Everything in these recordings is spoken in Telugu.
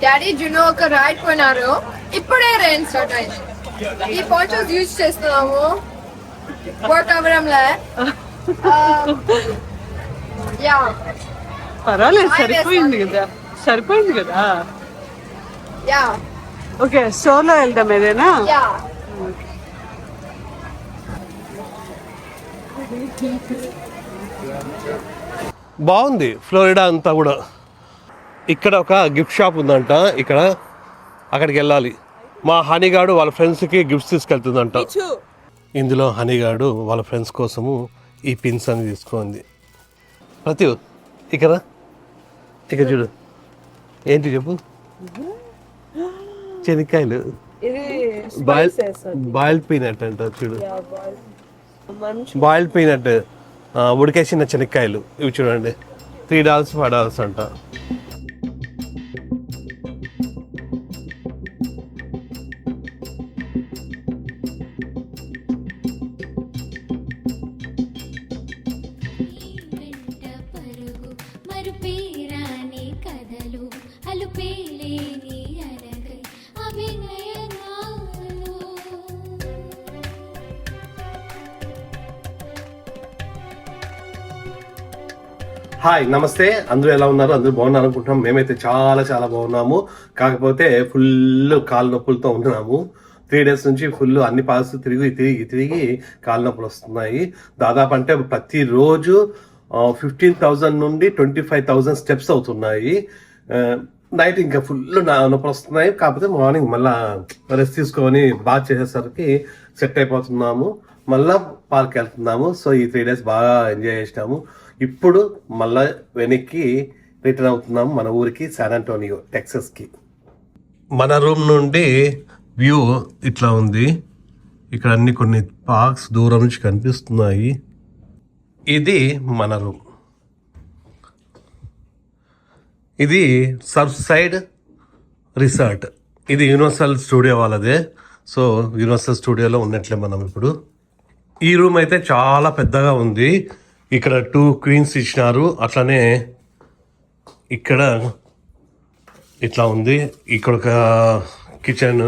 డాడీ జునో ఒక రైడ్ పోయినారు. ఇప్పుడే రెయిన్ స్టార్ట్ అయింది. ఈ పాంచోస్ యూజ్ చేస్తున్నాము. వర్క్ అవ్వడంలే. యా పర్వాలేదు, సరిపోయింది కదా. యా ఓకే, సోలో వెళ్దాం ఏదైనా. యా బాగుంది ఫ్లోరిడా అంతా కూడా. ఇక్కడ ఒక గిఫ్ట్ షాప్ ఉందంట. ఇక్కడ అక్కడికి వెళ్ళాలి. మా హనీగాడు వాళ్ళ ఫ్రెండ్స్కి గిఫ్ట్స్ తీసుకెళ్తుందంట. ఇందులో హనీగాడు వాళ్ళ ఫ్రెండ్స్ కోసము ఈ పిన్స్ అని తీసుకుంది. ప్రతి ఇక్కడ చూడు, ఏంటి చెప్పు. శనక్కాయలు, బాయిల్డ్ పీనట్ అంట. చూడు, బాయిల్డ్ పీనట్, ఉడికేసిన శనక్కాయలు. ఇవి చూడండి, $3 $5 అంట. హాయ్, నమస్తే. అందరూ ఎలా ఉన్నారు? అందరూ బాగున్నారు అనుకుంటున్నాం. మేమైతే చాలా చాలా బాగున్నాము. కాకపోతే ఫుల్ కాళ్ళ నొప్పులతో ఉంటున్నాము. 3 days నుంచి ఫుల్ అన్ని పాస్ తిరిగి కాళ్ళ నొప్పులు వస్తున్నాయి. దాదాపు అంటే ప్రతిరోజు 15,000 నుండి 25,000 స్టెప్స్ అవుతున్నాయి. నైట్ ఇంకా ఫుల్ నొప్పులు వస్తున్నాయి. కాకపోతే మార్నింగ్ మళ్ళా రెస్ట్ తీసుకొని బాగా చేసేసరికి సెట్ అయిపోతున్నాము. మళ్ళా పార్క్ వెళ్తున్నాము. సో ఈ 3 days బాగా ఎంజాయ్ చేసినాము. ఇప్పుడు మళ్ళా వెనక్కి రిటర్న్ అవుతున్నాము మన ఊరికి, శాన్ ఆంటోనియో, టెక్సస్కి. మన రూమ్ నుండి వ్యూ ఇట్లా ఉంది. ఇక్కడ అన్ని కొన్ని పార్క్స్ దూరం నుంచి కనిపిస్తున్నాయి. ఇది మన రూమ్. ఇది సర్ఫ్ సైడ్ రిసార్ట్. ఇది యూనివర్సల్ స్టూడియో వాళ్ళదే. సో యూనివర్సల్ స్టూడియోలో ఉన్నట్లే మనం ఇప్పుడు. ఈ రూమ్ అయితే చాలా పెద్దగా ఉంది. ఇక్కడ 2 queens ఇచ్చినారు. అట్లనే ఇక్కడ ఇట్లా ఉంది. ఇక్కడ ఒక కిచెన్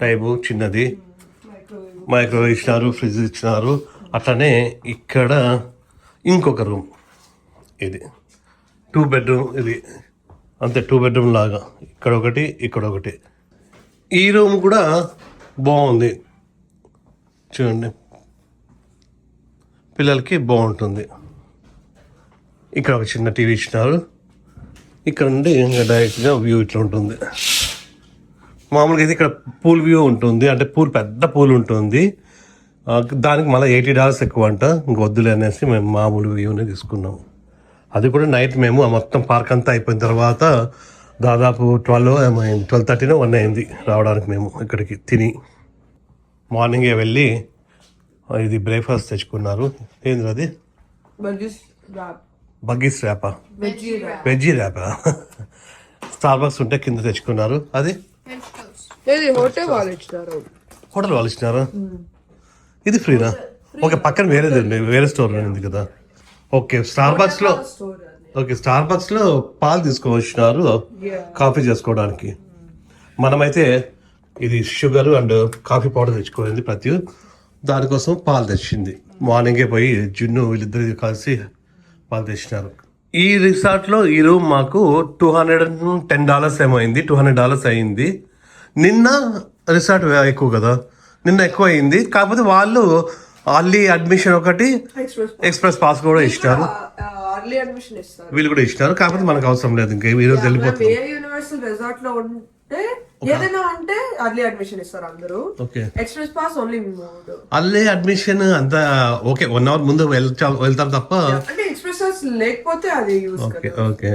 టైపు చిన్నది, మైక్రోవేవ్ ఇచ్చినారు, ఫ్రిడ్జ్ ఇచ్చినారు. అట్లనే ఇక్కడ ఇంకొక రూమ్. ఇది 2 bedroom. ఇది అంతే, 2 bedroom లాగా. ఇక్కడ ఒకటి. ఈ రూమ్ కూడా బాగుంది చూడండి, పిల్లలకి బాగుంటుంది. ఇక్కడ ఒక చిన్న టీవీ ఇచ్చినారు. ఇక్కడ నుండి డైరెక్ట్గా వ్యూ ఇట్లా ఉంటుంది. మామూలుగా అయితే ఇక్కడ పూల్ వ్యూ ఉంటుంది, అంటే పెద్ద పూల్ ఉంటుంది. దానికి మళ్ళీ $80 ఎక్కువ అంట. ఇంకొద్దులే అనేసి మేము మామూలు వ్యూనే తీసుకున్నాము. అది కూడా నైట్ మేము మొత్తం పార్క్ అంతా అయిపోయిన తర్వాత దాదాపు 12:30 1 అయింది రావడానికి మేము ఇక్కడికి తిని. మార్నింగే వెళ్ళి ఇది బ్రేక్ఫాస్ట్ తెచ్చుకున్నారు. ఏంది అది? బగ్గీస్ ర్యాపా, వెజ్జీ ర్యాపా. స్టార్బక్స్ ఉంటే కింద తెచ్చుకున్నారు. అది హోటల్ వాళ్ళు ఇచ్చినారా? ఇది ఫ్రీనా? ఓకే, పక్కన వేరేది ఉంది, వేరే స్టోర్ ఉంది కదా. ఓకే, స్టార్బక్స్ లో పాలు తీసుకొచ్చినారు కాఫీ చేసుకోవడానికి. మనమైతే ఇది షుగర్ అండ్ కాఫీ పౌడర్ తెచ్చుకోవాలి ప్రతి. దానికోసం పాలు తెచ్చింది. మార్నింగే పోయి జున్ను వీళ్ళిద్దరు కలిసి పాలు తెచ్చినారు. ఈ రిసార్ట్లో ఈ రూమ్ మాకు $210 ఏమో అయింది, $200 అయింది. నిన్న రిసార్ట్ ఎక్కువ కదా, నిన్న ఎక్కువ అయింది. కాకపోతే వాళ్ళు అర్లీ అడ్మిషన్ ఒకటి, ఎక్స్ప్రెస్ పాస్ కూడా ఇచ్చినారు. వీళ్ళు కూడా ఇచ్చినారు. కాకపోతే మనకు అవసరం లేదు, ఇంకా ఈరోజు వెళ్ళిపోతుంది. ఏదైనా ఉంటే అర్లీ అడ్మిషన్ ఇస్తారు అందరూ. Express pass only early admission అంతా ఓకే, 1 hour ముందు వెళ్తాం తప్ప. అంటే ఎక్స్ప్రెస్ పాస్ లేకపోతే అది ఓకే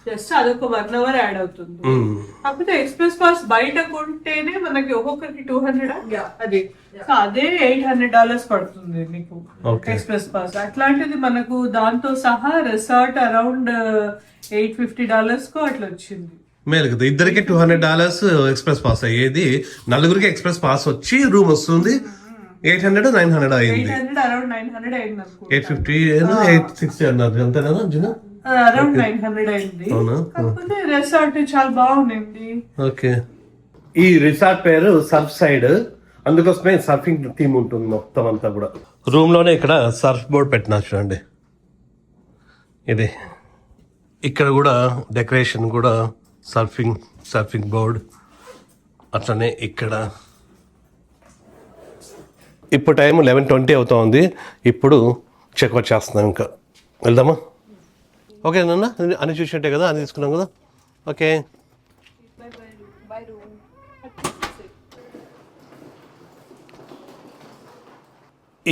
జస్ట్ అదొక 1 hour యాడ్ అవుతుంది. కాకపోతే ఎక్స్ప్రెస్ పాస్ బయట కొంటేనే మనకి ఒక్కొక్కరికి 200 అది. సో అదే $800 పడుతుంది మీకు ఎక్స్ప్రెస్ పాస్. అట్లాంటిది మనకు దాంతో సహా రిసార్ట్ అరౌండ్ $850 కు అట్లా వచ్చింది. మేలు కదా, ఇద్దరికి $200 ఎక్స్ప్రెస్ పాస్ అయ్యేది. నలుగురికి ఎక్స్ప్రెస్ పాస్ వచ్చి రూమ్ వస్తుంది. 800 900 అయింది. 800 అరౌండ్ 900 అయింది. 850 860 అన్నారు అంతేనా? అరౌండ్ 900 అయింది. కాకపోతే రెసార్ట్ చాలా బాగుంది. ఓకే, ఈ రిసార్ట్ పేరు సర్ఫ్ సైడ్, అందుకోసమే సర్ఫింగ్ థీమ్ ఉంటుంది మొత్తం అంతా కూడా. రూమ్ లోనే ఇక్కడ సర్ఫ్ బోర్డ్ పెట్టినా చూడండి, ఇది ఇక్కడ కూడా డెకరేషన్ కూడా సర్ఫింగ్ బోర్డ్ అట్లనే ఇక్కడ. ఇప్పుడు టైం 11:20 అవుతా ఉంది. ఇప్పుడు చెక్అవుట్ చేస్తున్నాం, ఇంకా వెళ్దామా? ఓకే నాన్న, అన్ని చూసినట్టే కదా, అన్ని తీసుకున్నాం కదా. ఓకే,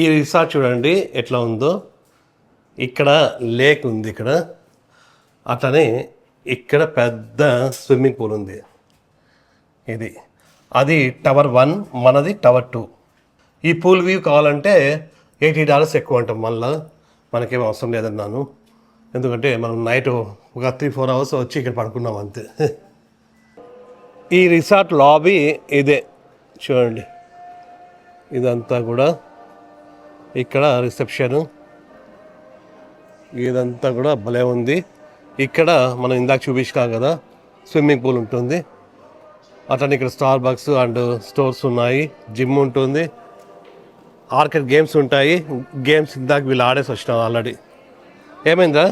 ఈ రిసార్ట్ చూడండి ఎట్లా ఉందో. ఇక్కడ లేక్ ఉంది, ఇక్కడ అట్లనే ఇక్కడ పెద్ద స్విమ్మింగ్ పూల్ ఉంది. ఇది అది టవర్ 1, మనది టవర్ 2. ఈ పూల్ వ్యూ కావాలంటే $80 ఎక్కువ అంటాం. మళ్ళీ మనకేం అవసరం లేదన్నాను, ఎందుకంటే మనం నైట్ ఒక 3-4 అవర్స్ వచ్చి ఇక్కడ పడుకున్నాం అంతే. ఈ రిసార్ట్ లాబీ ఇదే చూడండి, ఇదంతా కూడా ఇక్కడ రిసెప్షన్, ఇదంతా కూడా భలే ఉంది. ఇక్కడ మనం ఇందాక చూపించాం కదా స్విమ్మింగ్ పూల్ ఉంటుంది, అట్లనే ఇక్కడ స్టార్ బక్స్ అండ్ స్టోర్స్ ఉన్నాయి, జిమ్ ఉంటుంది, ఆర్కేడ్ గేమ్స్ ఉంటాయి. గేమ్స్ ఇందాక వీళ్ళు ఆడేసి వచ్చినాం ఆల్రెడీ. ఏమైందా?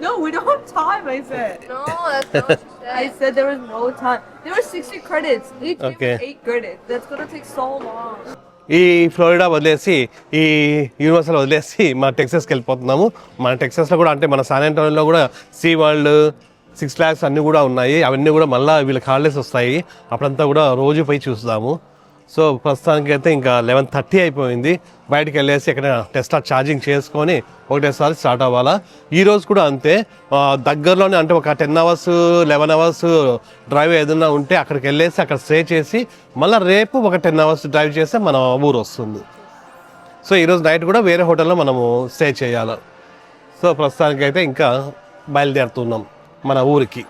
No, we don't have time, I said. No, that's not what she said. I said there was no time. There were 60 credits. Each game Okay. was 8 credits. That's gonna take so long. ఈ ఫ్లోరిడా వదిలేసి, ఈ యూనివర్సల్ వదిలేసి మన టెక్సాస్కి వెళ్ళిపోతున్నాము. మన టెక్సాస్లో కూడా అంటే మన శాన్ ఆంటోనియోలో కూడా సీ వరల్డ్, 6 lakhs అన్నీ కూడా ఉన్నాయి. అవన్నీ కూడా మళ్ళీ వీళ్ళకి హాలిడేస్ వస్తాయి, అప్పుడంతా కూడా రోజు పోయి చూస్తాము. సో ప్రస్తుతానికి అయితే ఇంకా 11:30 అయిపోయింది. బయటకు వెళ్ళేసి ఎక్కడ టెస్లా ఛార్జింగ్ చేసుకొని ఒకటేసారి స్టార్ట్ అవ్వాలా. ఈరోజు కూడా అంతే, దగ్గరలోనే అంటే ఒక 10 hours 11 hours డ్రైవ్ ఏదైనా ఉంటే అక్కడికి వెళ్ళేసి అక్కడ స్టే చేసి మళ్ళీ రేపు ఒక 10 hours డ్రైవ్ చేస్తే మన ఊరు వస్తుంది. సో ఈరోజు నైట్ కూడా వేరే హోటల్లో మనము స్టే చేయాలి. సో ప్రస్తుతానికి అయితే ఇంకా బయలుదేరుతున్నాం మన ఊరికి.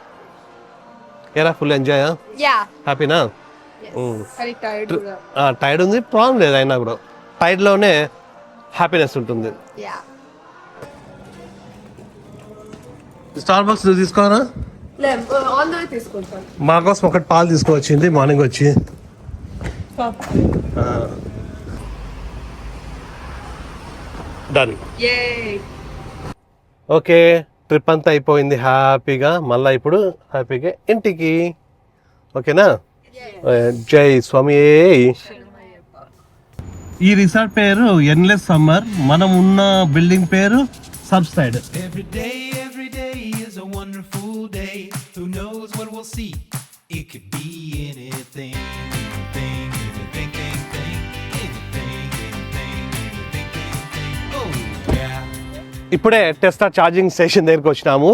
ఏరా full enjoy, Yeah. హ్యాపీనా? Very tired. Tired ఉంది, ప్రాబ్లం లేదు, అయినా కూడా టైర్డ్లోనే హ్యాపీనెస్ ఉంటుంది. Yeah. స్టార్ బక్స్ తీసుకోరా? On the way తీసుకుంటాను. మా కోసం ఒకటి పాలు తీసుకువచ్చింది మార్నింగ్ వచ్చి. డన్. Yay. ఓకే, ట్రిప్ అంతా అయిపోయింది హ్యాపీగా. మళ్ళీ ఇప్పుడు హ్యాపీగా ఇంటికి. ఓకేనా? జై స్వామి. ఈ రిసార్ట్ పేరు ఎన్లెస్ సమ్మర్, మనం ఉన్న బిల్డింగ్ పేరు sub side. Every day is a wonderful day. Who knows what we'll see? It could be anything, anything, anything, anything, anything. Oh yeah. ఇప్పుడే టెస్లా ఛార్జింగ్ స్టేషన్ దగ్గరికి వచ్చినాము.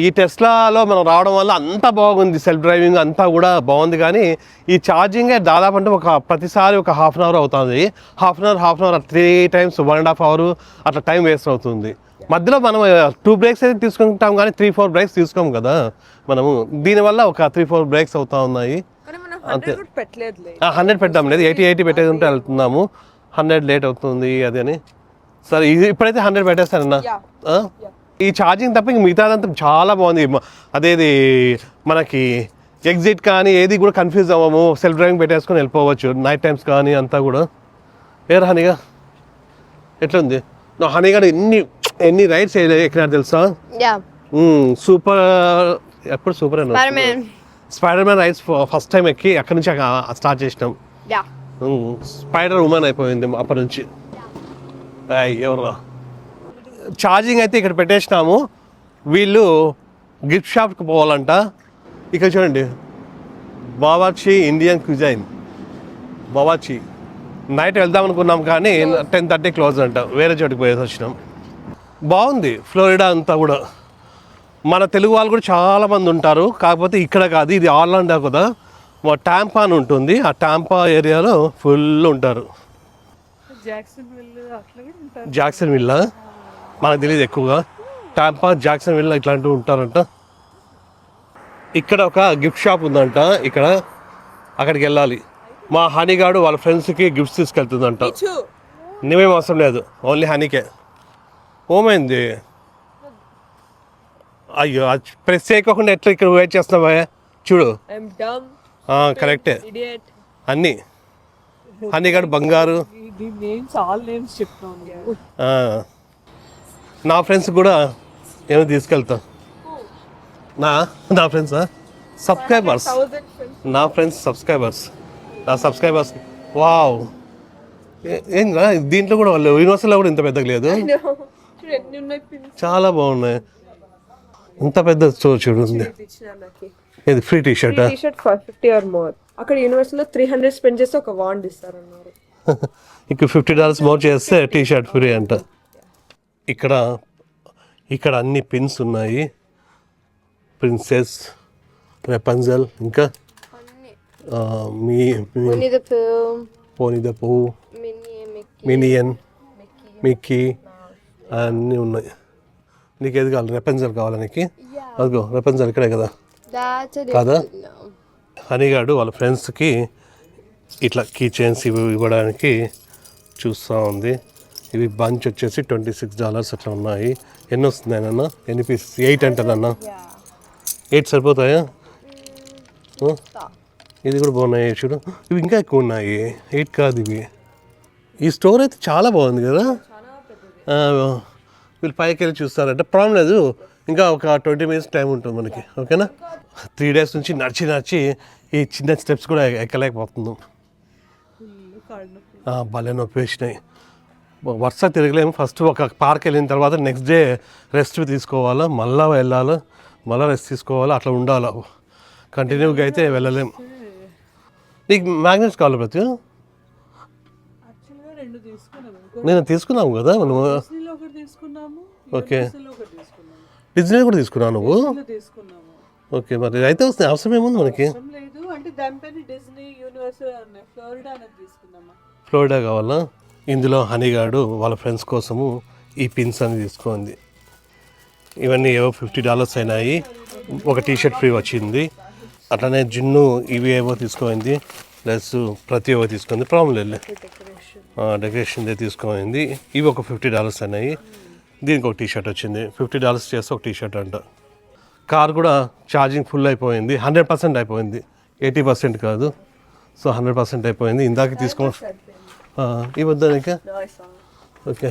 ఈ టెస్లాలో మనం రావడం వల్ల అంతా బాగుంది, సెల్ఫ్ డ్రైవింగ్ అంతా కూడా బాగుంది. కానీ ఈ ఛార్జింగే దాదాపు అంటే ప్రతిసారి ఒక ½ hour అవుతుంది. Half an hour 3 times 1.5 hours అట్లా టైం వేస్ట్ అవుతుంది. మధ్యలో మనం 2 breaks అయితే తీసుకుంటాం, కానీ 3-4 breaks తీసుకోము కదా మనము. దీనివల్ల ఒక 3-4 breaks అవుతా ఉన్నాయి. అంతే, 100 పెట్టాం లేదు, 80 పెట్టేది ఉంటే వెళ్తున్నాము. 100 లేట్ అవుతుంది అది అని. సరే ఇప్పుడైతే 100 పెట్టేస్తానన్నా. ఈ ఛార్జింగ్ తప్ప ఇంక మిగతాదంతా చాలా బాగుంది. అదేది మనకి ఎగ్జిట్ కానీ ఏది కూడా కన్ఫ్యూజ్ అవ్వము, సెల్ఫ్ డ్రైవింగ్ పెట్టేసుకొని వెళ్ళిపోవచ్చు నైట్ టైమ్స్ కానీ అంతా కూడా. ఏరా హనీగా ఎట్లుంది? హనీగా ఎన్ని రైడ్స్ ఎక్కినారు తెలుసా? Yeah. సూపర్, ఎప్పుడు సూపర్ అయినా spider man rides first time ఎక్కి అక్కడి నుంచి స్టార్ట్ చేసినాం. Yeah. స్పైడర్ ఉమెన్ అయిపోయింది అప్పటి నుంచి. ఎవరు ఛార్జింగ్ అయితే ఇక్కడ పెట్టేసినాము. వీళ్ళు గిఫ్ట్ షాప్కి పోవాలంట. ఇక్కడ చూడండి, బావార్చి ఇండియన్ క్విజైన్, బావార్చి. నైట్ వెళ్దాం అనుకున్నాం కానీ 10:30 క్లోజ్ అంట, వేరే చోటుకి పోయేసి వచ్చినాం. బాగుంది ఫ్లోరిడా అంతా కూడా. మన తెలుగు వాళ్ళు కూడా చాలామంది ఉంటారు, కాకపోతే ఇక్కడ కాదు, ఇది ఆర్లాండో కదా. టాంపా అని ఉంటుంది, ఆ టాంపా ఏరియాలో ఫుల్ ఉంటారు. జాక్సన్ విల్లా మనకు తెలియదు ఎక్కువగా. టాంపా, జాక్సన్ విల్లా ఇట్లాంటివి ఉంటారంట. ఇక్కడ ఒక గిఫ్ట్ షాప్ ఉందంట, ఇక్కడ అక్కడికి వెళ్ళాలి. మా హనీగాడు వాళ్ళ ఫ్రెండ్స్కి గిఫ్ట్స్ తీసుకెళ్తుందంట. నువ్వేం అవసరం లేదు, ఓన్లీ హనీకే. ఓమైంది అయ్యో ప్రెస్ చేయకుండా ఎట్లా ఇక్కడ వెయిట్ చేస్తున్నావా చూడు ఐఎమ్ డమ్ కరెక్టే ఇడియట్ అన్నీ హనీగాడు బంగారు నేమ్స్ ఆల్ నేమ్స్ చెప్తాను. నా ఫ్రెండ్స్ కూడా ఏమో తీసుకెళ్తా నా ఫ్రెండ్స్ సబ్స్క్రైబర్స్ నా ఫ్రెండ్స్ నా సబ్స్క్రైబర్స్ వావ్ ఏం దీంట్లో కూడా వాళ్ళు యూనివర్సిటీలో కూడా ఇంత పెద్దగా లేదు చాలా బాగున్నాయి ఇంత పెద్ద చూడు ఉంది ఇది free T-shirt T-shirt 50 or more అక్కడ యూనివర్సిటీలో 300 స్పెండ్ చేస్తే ఒక వాండ్ ఇస్తారన్నారు. ఇక్కడ $50 మోర్ చేస్తే టీ షర్ట్ ఫ్రీ అంట. ఇక్కడ అన్ని పిన్స్ ఉన్నాయి, ప్రిన్సెస్, రెపంజల్, ఇంకా పోనీ ద పూ, మినియన్, మిక్కీ అన్నీ ఉన్నాయి. నీకు ఏది కావాలి? రెపంజల్ కావాలా నీకు? అదిగో రెపంజల్ ఇక్కడే కదా కాదా? హనీగాడు వాళ్ళ ఫ్రెండ్స్కి ఇట్లా కీ చైన్స్ ఇవి ఇవ్వడానికి చూస్తూ ఉంది. ఇవి బంచ్ వచ్చేసి $26 అట్లా ఉన్నాయి. ఎన్ని వస్తుంది అన్న? ఎన్ని పీసెస్? 8 అంటానన్నా. 8 సరిపోతాయా? ఇది కూడా బాగున్నాయి చూడు. ఇవి ఇంకా ఎక్కువ ఉన్నాయి. 8 కాదు ఇవి. ఈ స్టోర్ అయితే చాలా బాగుంది కదా. వీళ్ళు పైకి వెళ్ళి చూస్తారంటే ప్రాబ్లం లేదు, ఇంకా ఒక 20 minutes టైం ఉంటుంది మనకి. ఓకేనా? 3 days నుంచి నడిచి ఈ చిన్న స్టెప్స్ కూడా ఎక్కలేకపోతున్నాం. భలే నొప్పి వేసినాయి. వరుస తిరగలేము. ఫస్ట్ ఒక పార్క్ వెళ్ళిన తర్వాత నెక్స్ట్ డే రెస్ట్ తీసుకోవాలా, మళ్ళీ వెళ్ళాలి, మళ్ళీ రెస్ట్ తీసుకోవాలా, అట్లా ఉండాలి. కంటిన్యూగా అయితే వెళ్ళలేము. నీకు మ్యాగ్నెట్స్ కావాలి ప్రతి? నేను తీసుకున్నాము కదా మనం. ఓకే, డిజ్నీ కూడా తీసుకున్నావు నువ్వు? ఓకే, మరి అయితే వస్తుంది. అవసరం ఏముంది మనకి? ఫ్లోరిడా కావాలా? ఇందులో హనీగాడు వాళ్ళ ఫ్రెండ్స్ కోసము ఈ పిన్స్ అని తీసుకుంది. ఇవన్నీ ఏవో $50 అయినాయి. ఒక టీషర్ట్ ఫ్రీ వచ్చింది. అట్లనే జున్ను ఇవి ఏవో తీసుకోయింది, ప్లస్ ప్రతి ఏవో తీసుకుంది. ప్రాబ్లం లేదు, డెకరేషన్ తీసుకోయింది. ఇవి ఒక $50 అయినాయి. దీనికి ఒక టీషర్ట్ వచ్చింది. $50 చేస్తే ఒక టీషర్ట్ అంట. కార్ కూడా ఛార్జింగ్ ఫుల్ అయిపోయింది. 100% అయిపోయింది, 80% కాదు. సో 100% అయిపోయింది. ఇందాక తీసుకో ఈ వద్దానిక. ఓకే,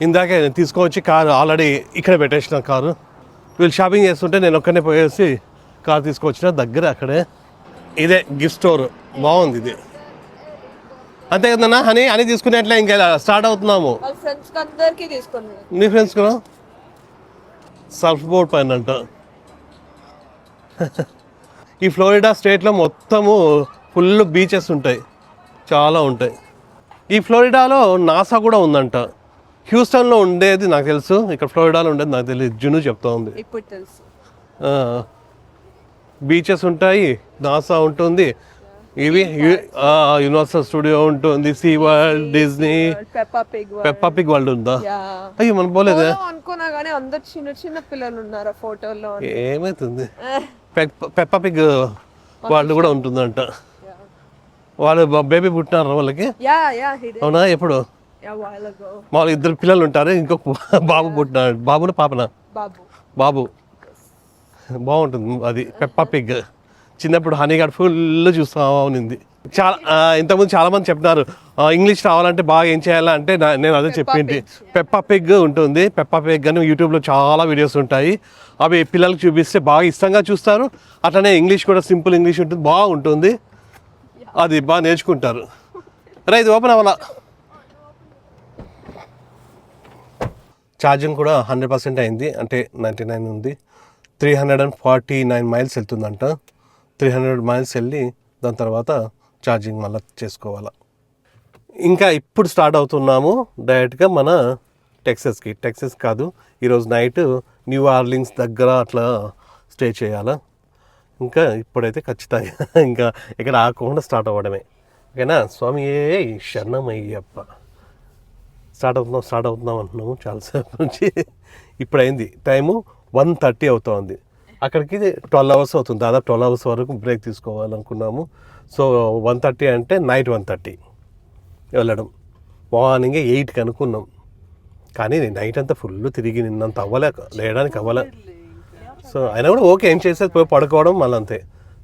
ఇందాకే తీసుకొచ్చి కారు ఆల్రెడీ ఇక్కడ పెట్టేసిన. కారు వీళ్ళు షాపింగ్ చేస్తుంటే నేను ఒక్కనే పోయేసి కారు తీసుకొచ్చిన. దగ్గర అక్కడే ఇదే గిఫ్ట్ స్టోర్. బాగుంది ఇది. అంతే కదన్నా అని తీసుకునేట్లే ఇంకా స్టార్ట్ అవుతున్నాము. నీ ఫ్రెండ్స్ కూడా సర్ఫ్ బోర్డ్ పైన అంట. ఈ ఫ్లోరిడా స్టేట్లో మొత్తము ఫుల్ బీచెస్ ఉంటాయి, చాలా ఉంటాయి. ఈ ఫ్లోరిడాలో నాసా కూడా ఉందంట. హ్యూస్టన్లో ఉండేది నాకు తెలుసు, ఇక్కడ ఫ్లోరిడాలో ఉండేది నాకు తెలియదు. జును చెప్తా ఉంది. బీచెస్ ఉంటాయి, నాసా ఉంటుంది, ఇవి యూనివర్సల్ స్టూడియో ఉంటుంది, Sea World, Disney, Peppa Pig World ఉందా? అయ్యో మనం పోలేదే అనుకున్నా కానీ అందరు చిన్న చిన్న పిల్లలు ఉన్నారు ఫోటోలో. ఏమైతుంది? పెప్పా పిగ్ వాళ్ళు కూడా ఉంటుందంట. వాళ్ళు బాబీ పుట్టినారు వాళ్ళకి. అవునా? ఎప్పుడు? మామూలు 2 పిల్లలు ఉంటారు, ఇంకొక బాబు పుట్టినాడు. బాబునా పాపనా? బాబు. బాగుంటుంది అది పెప్పా పిగ్. చిన్నప్పుడు హనీగాడు ఫుల్ చూస్తా ఉన్నింది. చాలా ఇంతకుముందు చాలామంది చెప్తున్నారు ఇంగ్లీష్ రావాలంటే బాగా ఏం చేయాలంటే నేను అదే చెప్పింది. పెప్పా పిగ్ ఉంటుంది. పెప్పా పిగ్ అని యూట్యూబ్లో చాలా వీడియోస్ ఉంటాయి. అవి పిల్లలకు చూపిస్తే బాగా ఇష్టంగా చూస్తారు. అట్లనే ఇంగ్లీష్ కూడా సింపుల్ ఇంగ్లీష్ ఉంటుంది, బాగుంటుంది. అది బాగా నేర్చుకుంటారు. రైట్, ఓపెన్ అవ్వాలా. ఛార్జింగ్ కూడా 100% అయింది, అంటే 99 ఉంది. 349 miles వెళ్తుందంట. 300 miles వెళ్ళి దాని తర్వాత ఛార్జింగ్ మళ్ళీ చేసుకోవాలా. ఇంకా ఇప్పుడు స్టార్ట్ అవుతున్నాము డైరెక్ట్గా మన టెక్సస్ కాదు, ఈరోజు నైట్ న్యూ ఆర్లిన్స్ దగ్గర అట్లా స్టే చేయాలా. ఇంకా ఇప్పుడైతే ఖచ్చితంగా ఇంకా ఇక్కడ ఆకుండా స్టార్ట్ అవ్వడమే. ఓకేనా? స్వామి శరణమయ్యప్ప. స్టార్ట్ అవుతున్నాం అంటున్నాము చాలాసేపు నుంచి. ఇప్పుడు అయింది టైము 1:30 అవుతుంది. అక్కడికి 12 hours అవుతుంది, దాదాపు 12 hours వరకు బ్రేక్ తీసుకోవాలనుకున్నాము. సో 1:30 అంటే నైట్ 1:30 వెళ్ళడం. మార్నింగ్ 8కి అనుకున్నాం. కానీ నైట్ అంతా ఫుల్ తిరిగి నిన్నంత లేయడానికి అవ్వలే. సో అయినా కూడా ఓకే, ఏం చేసేది పోయి పడుకోవడం మళ్ళీ అంతే.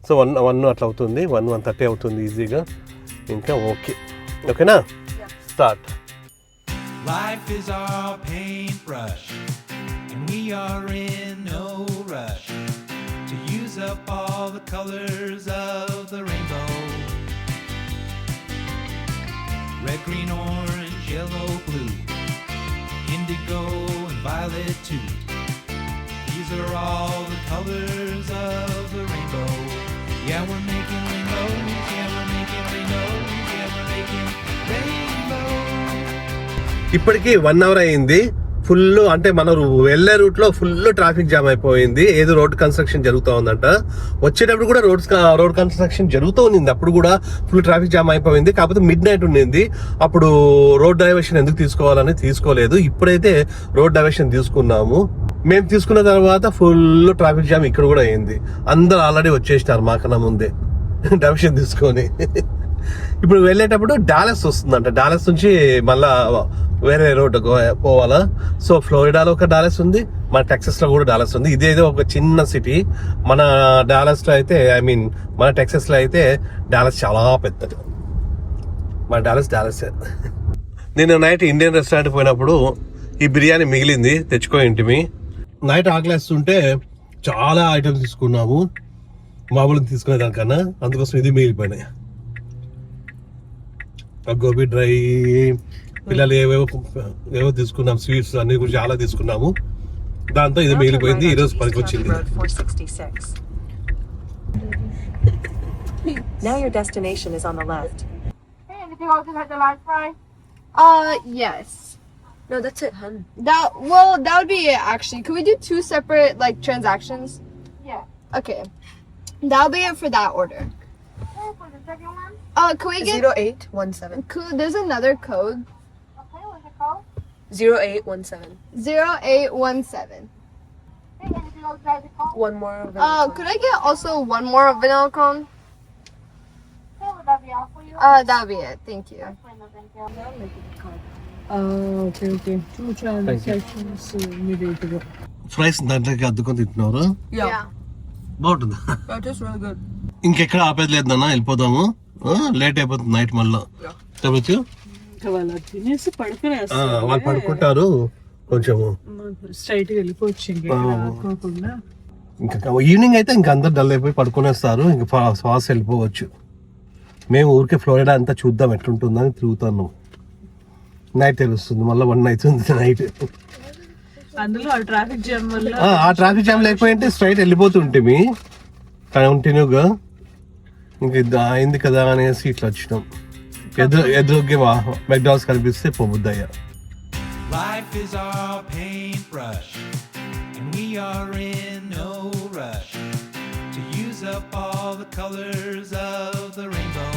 సో 1 అట్లా అవుతుంది, 1:30 అవుతుంది ఈజీగా. ఇంకా ఓకేనా? Start. Life is our paintbrush, and we are in no rush to use up all the colors of the rainbow. Red, green, orange, yellow, blue, indigo and violet too. These are all the colors of the rainbow. Yeah, we're making rainbows. Yeah, we're making rainbows. Yeah, we're making rainbows. ఇప్పటికి 1 hour అయింది. ఫుల్ అంటే మనం వెళ్ళే రూట్ లో ఫుల్ ట్రాఫిక్ జామ్ అయిపోయింది. ఏదో రోడ్ కన్స్ట్రక్షన్ జరుగుతూ ఉందంట. వచ్చేటప్పుడు కూడా రోడ్ కన్స్ట్రక్షన్ జరుగుతూ ఉంది. అప్పుడు కూడా ఫుల్ ట్రాఫిక్ జామ్ అయిపోయింది. కాకపోతే మిడ్ నైట్ ఉండింది. అప్పుడు రోడ్ డైవర్షన్ ఎందుకు తీసుకోవాలని తీసుకోలేదు. ఇప్పుడైతే రోడ్ డైవర్షన్ తీసుకున్నాము. మేము తీసుకున్న తర్వాత ఫుల్ ట్రాఫిక్ జామ్ ఇక్కడ కూడా అయింది. అందరు ఆల్రెడీ వచ్చేసినారు మాకన్నా ముందే డైవర్షన్ తీసుకొని. ఇప్పుడు వెళ్ళేటప్పుడు డాలస్ వస్తుందంట. డాలస్ నుంచి మళ్ళా వేరే రోడ్ పోవాలా. సో ఫ్లోరిడాలో ఒక డాలస్ ఉంది, మన టెక్సస్ లో కూడా డాలస్ ఉంది. ఇదేదో ఒక చిన్న సిటీ. మన డాలస్ లో అయితే మన టెక్సస్ లో అయితే డాలస్ చాలా పెద్దది. మన డాలస్. నేను నైట్ ఇండియన్ రెస్టారెంట్ పోయినప్పుడు ఈ బిర్యానీ మిగిలింది, తెచ్చుకోయింటిమి. నైట్ ఆకలేస్తుంటే చాలా ఐటమ్స్ తీసుకున్నాము మామూలుగా తీసుకునే దానికన్నా. అందుకోసం ఇది మిగిలిపోయినాయి. గోబీ డ్రై, పిల్లలు ఏవో తీసుకున్నాం, స్వీట్స్ అన్ని కూడా చాలా తీసుకున్నాము. దాంతో ఇది మిగిలిపోయింది. ఈరోజు పనికి వచ్చింది. Now your destination is on the left. Hey, anything else you had the large fry? Yes. No, that's it, hun. That would be it actually. Could we do 2 separate transactions? Yeah. Okay. That'll be it for that order. Oh, for the second one? Can we get 0817. There's another code. Okay, what's the code? 0817. 0817. Hey, anything else you guys call? One more vanilla cone. Could I get also one more vanilla cone? Hey, would that be all for you? That'll be it. Thank you. Wait, no, thank you. Okay. Two transactions immediately. Fries దాంట్లోకి అద్దుకొని తింటున్నారు. Yeah. బాగుంటుందా? That is really good. ఇంకెక్కడ ఆపేది లేదన్నా, వెళ్ళిపోదాము. లేట్ అయిపోతుంది నైట్ మళ్ళీ. చెప్పచ్చు వాళ్ళు తినేసి వాళ్ళు పడుకుంటారు. కొంచెము స్ట్రైట్ గా వెళ్ళిపోవచ్చు ఇంకోకుండా. ఇంకా ఈవినింగ్ అయితే ఇంకా అందరు డల్ అయిపోయి పడుకునేస్తారు. ఇంకా ఫాస్ట్ వెళ్ళిపోవచ్చు. మేము ఊరికే ఫ్లోరిడా అంతా చూద్దాం ఎట్లుంటుందని తిరుగుతున్నాం. నైట్ తెలుస్తుంది, మళ్ళీ 1 అవుతుంది నైట్. అందులో ఆ ట్రాఫిక్ జామ్ వల్ల ఆ ట్రాఫిక్ జామ్ లేకపోయింటే స్ట్రైట్ వెళ్ళిపోతుంటే కంటిన్యూగా. ఇంక ఇది అయింది కదా అనేసి ఇట్లా వచ్చినాం. ఎదురుగా మెక్డానల్డ్స్ కనిపిస్తే పోబుద్దయ్యా. Life is our paintbrush, and we are in no rush to use up all the colors of the rainbow.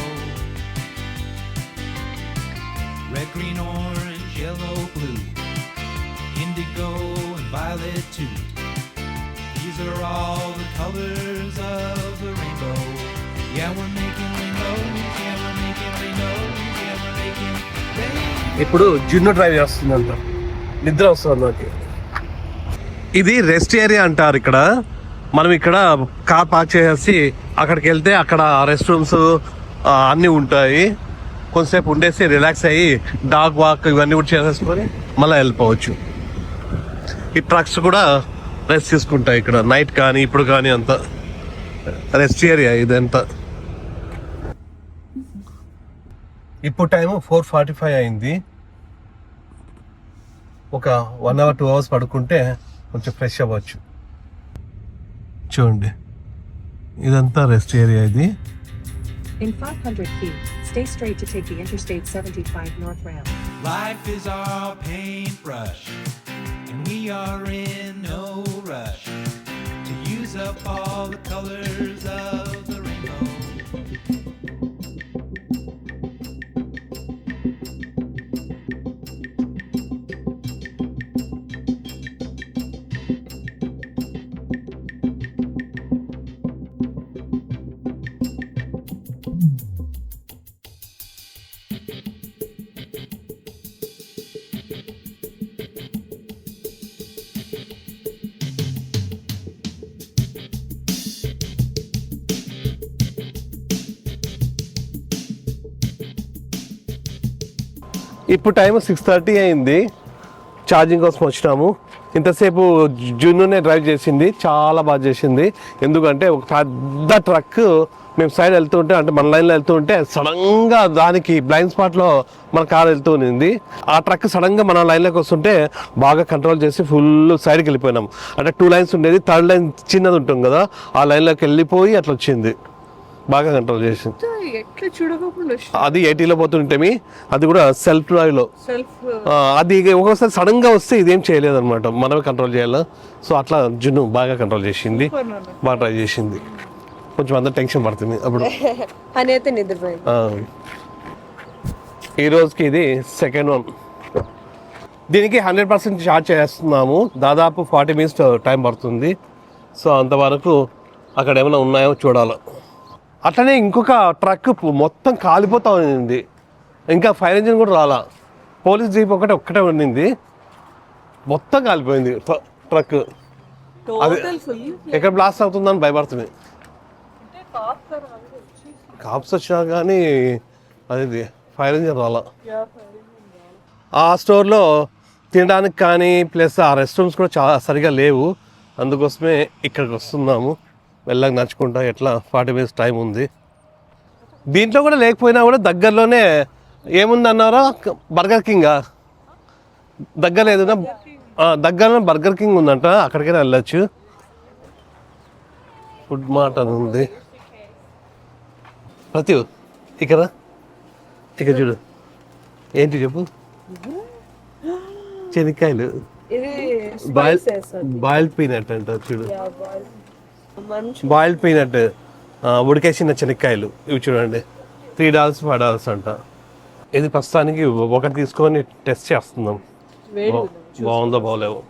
Red, green, orange, yellow, blue, indigo and violet too. These are all the colors of the rainbow. Yeah, we're making rainbows. Yeah, we're making rainbows. Yeah, we're making rainbows. ఇప్పుడు జున్ను డ్రైవ్ చేస్తుందంట. నిద్ర వస్తుంది నాకు. ఇది రెస్ట్ ఏరియా అంటారు ఇక్కడ. మనం ఇక్కడ కార్ పార్క్ చేసేసి అక్కడికి వెళ్తే అక్కడ రెస్ట్ రూమ్స్ అన్నీ ఉంటాయి. కొంతసేపు ఉండేసి రిలాక్స్ అయ్యి డాగ్ వాక్ ఇవన్నీ కూడా చేసేసుకొని మళ్ళీ వెళ్ళిపోవచ్చు. ఈ ట్రక్స్ కూడా రెస్ట్ తీసుకుంటాయి ఇక్కడ నైట్ కానీ ఇప్పుడు కానీ. అంతా రెస్ట్ ఏరియా ఇదంతా. ఇప్పుడు టైము 4:45 అయింది. ఒక 1 hour 2 hours పడుకుంటే కొంచెం ఫ్రెష్ అవ్వచ్చు. చూడండి, ఇదంతా రెస్ట్ ఏరియా. ఇది In 500 feet, stay straight to take the Interstate 75 north ramp. Life is our paintbrush, and we are in no rush to use up all the colors of the rainbow. ఇప్పుడు టైం 6:30 అయింది. ఛార్జింగ్ కోసం వచ్చినాము. ఇంతసేపు జున్నునే డ్రైవ్ చేసింది, చాలా బాగా చేసింది. ఎందుకంటే ఒక పెద్ద ట్రక్ మేము సైడ్ వెళ్తుంటే, అంటే మన లైన్లో వెళ్తుంటే సడన్గా దానికి బ్లైండ్ స్పాట్లో మన కార్ వెళ్తూ ఉంది. ఆ ట్రక్ సడన్గా మన లైన్లోకి వస్తుంటే బాగా కంట్రోల్ చేసి ఫుల్ సైడ్కి వెళ్ళిపోయినాం. అంటే 2 లైన్స్ ఉండేది, 3rd లైన్ చిన్నది ఉంటుంది కదా, ఆ లైన్లోకి వెళ్ళిపోయి అట్లా వచ్చింది. బాగా కంట్రోల్ చేసింది. ఎట్లా చూడకుండా అది 80లో పోతుంటే అది కూడా సెల్ఫ్ డ్రైవ్లో. అది ఒక్కొక్కసారి సడన్గా వస్తే ఇదేం చేయలేదు అనమాట, మనమే కంట్రోల్ చేయాలి. సో అట్లా జున్ను బాగా కంట్రోల్ చేసింది, బాగా ట్రై చేసింది. కొంచెం అంతా టెన్షన్ పడుతుంది అప్పుడు. అని అయితే నిద్రపోయింది. ఈ రోజుకి ఇది సెకండ్ వన్. దీనికి 100% ఛార్జ్ చేస్తున్నాము. దాదాపు 40 మినిట్స్ టైం పడుతుంది. సో అంతవరకు అక్కడ ఏమైనా ఉన్నాయో చూడాలి. అట్లనే ఇంకొక ట్రక్ మొత్తం కాలిపోతా ఉంది. ఇంకా ఫైర్ ఇంజిన్ కూడా రాలా. పోలీస్ జీప్ ఒక్కటే ఉండింది, మొత్తం కాలిపోయింది ట్రక్. అది ఎక్కడ బ్లాస్ట్ అవుతుందని భయపడుతుంది. కాప్స్ వచ్చినా కానీ అది ఫైర్ ఇంజిన్ రాలా. ఆ స్టోర్లో తినడానికి కానీ ప్లస్ ఆ రెస్టారెంట్స్ కూడా చాలా సరిగా లేవు. అందుకోసమే ఇక్కడికి వస్తున్నాము. వెళ్ళక నడుచుకుంటా ఎట్లా 40 మినిట్స్ టైం ఉంది. దీంట్లో కూడా లేకపోయినా కూడా దగ్గరలోనే ఏముంది అన్నారా, బర్గర్ కింగా దగ్గర ఏదైనా దగ్గరలో బర్గర్ కింగ్ ఉందంట, అక్కడికైనా వెళ్ళచ్చు. ఫుడ్ మార్ట్ అని ఉంది. ప్రతి ఇక్కడ చూడు, ఏంటి చెప్పు. శనక్కాయలు, బాయిల్డ్ పీనట్ అంట చూడు, బాయిల్డ్ పీనట్, ఉడికేసిన శనక్కాయలు. ఇవి చూడండి, $3, $5 అంట. ఇది ప్రస్తుతానికి ఒకటి తీసుకొని టెస్ట్ చేస్తున్నాం, బాగుందో బాగోలేవు.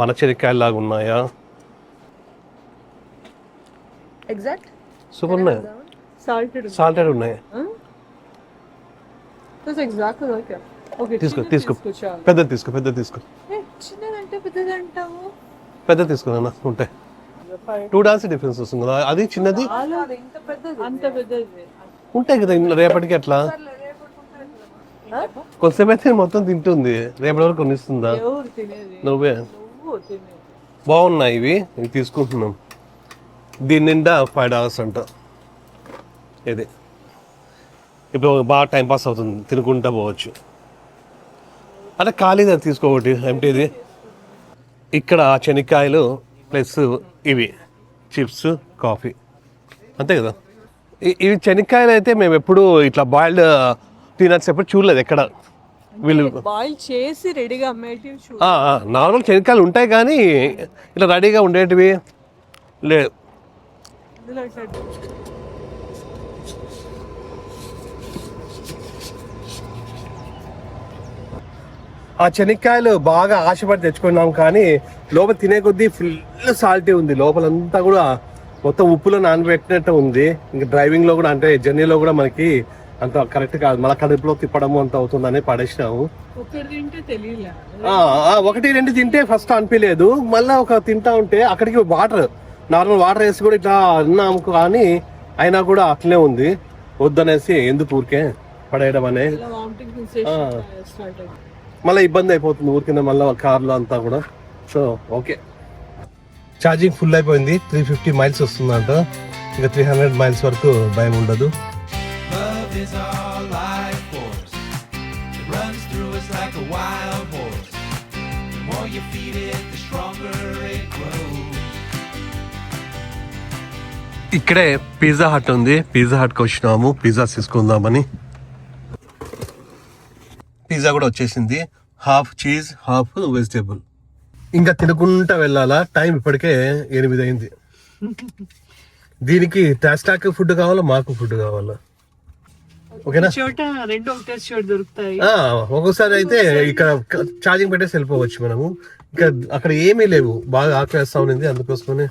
మన శనక్కాయలు లాగా ఉన్నాయా? సూపర్ ఉన్నాయి, సాల్టెడ్ ఉన్నాయి. తీసుకో పెద్దది తీసుకో. పెద్ద తీసుకున్నా ఉంటాయి. $2 డిఫరెన్స్ వస్తుంది కదా, అది చిన్నది ఉంటాయి కదా రేపటికి. అట్లా కొంతసేపు అయితే మొత్తం తింటుంది, రేపటి వరకు కొనిస్తుందా? నువ్వే. బాగున్నాయి ఇవి తీసుకుంటున్నాం. దీని నిండా $5 అంట. ఇది ఇప్పుడు బాగా టైంపాస్ అవుతుంది, తినుకుంటా పోవచ్చు. అంటే ఖాళీది అది తీసుకోకటి ఎంటీది. ఇక్కడ శనక్కాయలు ప్లస్ ఇవి చిప్స్, కాఫీ, అంతే కదా. ఇవి శనక్కాయలు అయితే మేము ఎప్పుడు ఇట్లా బాయిల్డ్ పీనట్స్ ఎప్పుడు చూడలేదు ఎక్కడ. వీళ్ళు బాయిల్ చేసి రెడీగా అమ్మేటివి. నార్మల్ శనక్కాయలు ఉంటాయి కానీ ఇట్లా రెడీగా ఉండేటివి లేదు. ఆ శనక్కాయలు బాగా ఆశపడి తెచ్చుకున్నాం కానీ లోపల తినే కొద్దీ ఫుల్ సాల్టీ ఉంది. లోపలంతా కూడా మొత్తం ఉప్పులో నానబెట్టినట్టు ఉంది. ఇంకా డ్రైవింగ్లో కూడా, అంటే జర్నీలో కూడా మనకి అంత కరెక్ట్ కాదు. మళ్ళీ కడుపులో తిప్పడము అంత అవుతుందని పడేసినాము. ఒకటి రెండు తింటే ఫస్ట్ అనిపించలేదు, మళ్ళీ ఒక తింటా ఉంటే అక్కడికి నార్మల్ వాటర్ వేసి కూడా ఇట్లా అన్నాము కానీ అయినా కూడా అట్లనే ఉంది. వద్దనేసి ఎందుకు ఊరికే పడేయడం అనే మళ్ళీ ఇబ్బంది అయిపోతుంది ఊరికింద మళ్ళీ కార్లో అంతా కూడా. సో ఓకే, ఛార్జింగ్ ఫుల్ అయిపోయింది. 350 మైల్స్ వస్తుందంట. ఇంకా 300 మైల్స్ వరకు భయం ఉండదు. Love is our life force. It runs through us like a wild horse. The more you feed it, the stronger it grows. ఇక్కడే పిజ్జా హట్ ఉంది. పిజ్జా హట్కి వచ్చినాము పిజ్జా తీసుకుందామని. పిజ్జా కూడా వచ్చేసింది, హాఫ్ చీజ్ హాఫ్ వెజిటేబుల్. ఇంకా తినుకుంటా వెళ్ళాలా. టైం ఇప్పటికే 8 అయింది. దీనికి టాస్టాక్ ఫుడ్ కావాలా, మాకు ఫుడ్ కావాలా? ఓకేనా? ఒక్కొక్కసారి అయితే ఇక్కడ ఛార్జింగ్ పెట్టేసి వెళ్ళిపోవచ్చు మనము. ఇంకా అక్కడ ఏమీ లేవు, బాగా ఆకలిస్తా ఉంది అందుకోసమని.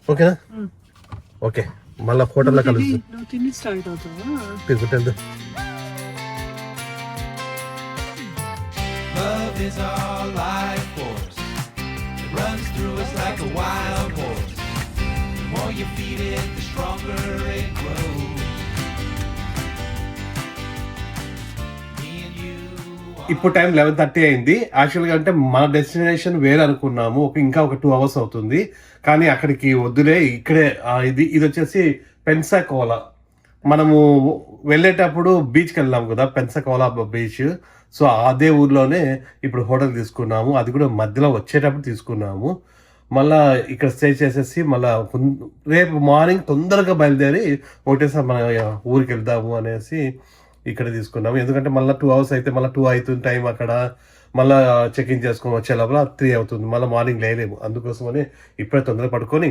ఓకేనా? ఓకే, మళ్ళా హోటల్లో కలుస్తుంది. Love is our life force. It runs through us like a wild horse. The more you feed it, the stronger it grows. Me and ఇప్పుడు టైం 11:30 అయింది. యాక్చువల్గా అంటే మన డెస్టినేషన్ వేరే అనుకున్నాము, ఇంకా ఒక 2 hours అవుతుంది. కానీ అక్కడికి వద్దులే, ఇక్కడే ఇది వచ్చేసి పెన్సాకోలా. మనము వెళ్ళేటప్పుడు బీచ్కి వెళ్ళాము కదా, పెన్సాకోలా బీచ్. సో అదే ఊర్లోనే ఇప్పుడు హోటల్ తీసుకున్నాము, అది కూడా మధ్యలో వచ్చేటప్పుడు తీసుకున్నాము. మళ్ళా ఇక్కడ స్టే చేసేసి మళ్ళా రేపు మార్నింగ్ తొందరగా బయలుదేరి ఒకటేసారి మన ఊరికి వెళ్దాము అనేసి ఇక్కడ తీసుకున్నాము. ఎందుకంటే మళ్ళీ 2 hours అయితే మళ్ళీ 2 అవుతుంది టైం, అక్కడ మళ్ళీ చెక్ఇన్ చేసుకొని వచ్చే లోపల 3 అవుతుంది, మళ్ళీ మార్నింగ్ లేలేము. అందుకోసమని ఇప్పుడే తొందరగా పడుకొని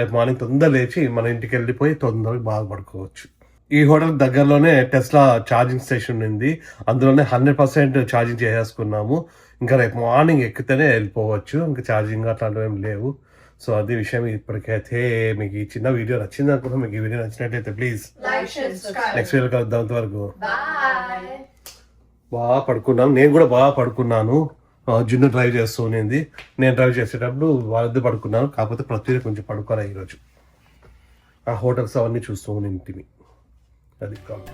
రేపు మార్నింగ్ తొందర లేచి మన ఇంటికి వెళ్ళిపోయి తొందరగా బాగా పడుకోవచ్చు. ఈ హోటల్ దగ్గరలోనే టెస్లా ఛార్జింగ్ స్టేషన్ ఉంది, అందులోనే 100% ఛార్జింగ్ చేసేసుకున్నాము. ఇంకా రేపు మార్నింగ్ ఎక్కితేనే వెళ్ళిపోవచ్చు, ఇంకా ఛార్జింగ్ అట్లాంటివి ఏం లేవు. సో అది విషయం. ఇప్పటికైతే మీకు ఈ చిన్న వీడియో నచ్చింది అనుకుంటున్నాం. మీకు ఈ వీడియో నచ్చినట్లయితే ప్లీజ్ నెక్స్ట్ వీడియో కలుద్దాం. అంతవరకు బాగా పడుకున్నాం, నేను కూడా బాగా పడుకున్నాను. జున్ను డ్రైవ్ చేస్తూ ఉన్నింది, నేను డ్రైవ్ చేసేటప్పుడు వాళ్ళిద్దరు పడుకున్నాను. కాకపోతే ప్రతి కొంచెం పడుకోరా ఈరోజు. ఆ హోటల్స్ అవన్నీ చూస్తూ ఉన్నింటివి. అది కాదు.